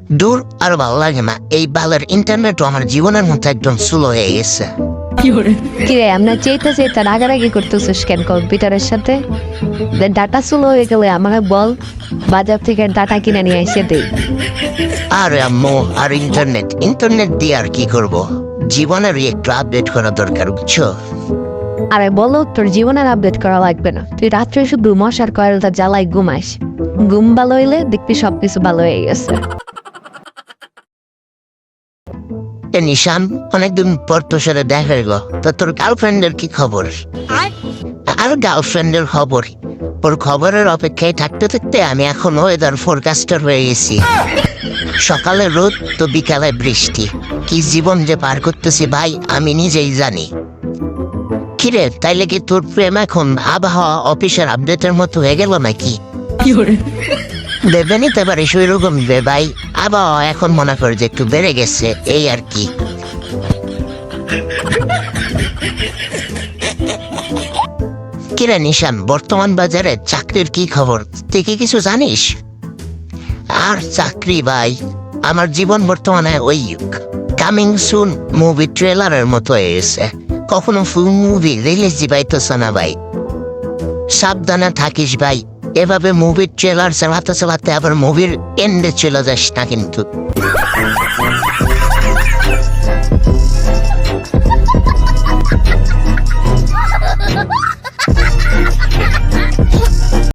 দূর আর ভালো লাগে না, এই বালের ইন্টারনেটও আমার জীবনের মধ্যে একদম স্লো হয়ে গেছে। কিরে আমরা চেইতে রাগারাগি করতেছিস কেন কম্পিউটারের সাথে? ডাটা স্লো হয়ে গেলে আমাকে বল, বাজার থেকে ডাটা কিনে নিয়ে এসে দেই। আর আম্মু আর ইন্টারনেট দিয়ে আর কি করব? জীবনের একটু আপডেট করা দরকার, বুঝছো? আরে বলো, তোর জীবনের আপডেট করা লাগবে না, তুই রাত্রে শুধু মশার কয়েলটা জ্বালাই ঘুমাস, ঘুম ভালো হইলে দেখবি সবকিছু ভালো হয়ে গেছে। নিশান, অনেকদিন পর তোর সাথে দেখা গেল, তা তোর গার্লফ্রেন্ডের কি খবর? আর গার্লফ্রেন্ডের খবর, ওর খবরের অপেক্ষায় থাকতে থাকতে আমি এখন ওয়েদার ফোরকাস্টার হয়ে গেছি। সকালে রোদ তো বিকালে বৃষ্টি, কি জীবন যে পার করতেছি ভাই আমি নিজেই জানি। কিরে, তাইলে কি তোর প্রেম এখন আবহাওয়া অফিসের আপডেটের মতো হয়ে গেল নাকি? দেবে নিতে পারে সেরকম রে ভাই, আবহাওয়া এখন মনে করে যে একটু বেড়ে গেছে, এই আর কি। কিরে নিশান, বর্তমান বাজারে চাকরির কি খবর? তুই কি কিছু জানিস? আর চাকরি ভাই, আমার জীবন বর্তমানে ওই কামিং সুন মুভি ট্রেলারের মতো হয়ে গেছে। কখনো ফুল মুভি রিলিজ দিবাইতেছে না ভাই। সাবধানে থাকিস ভাই, এভাবে মুভির ট্রেলার চালাতে চালাতে আবার মুভির এন্ডে চলে যাস না কিন্তু।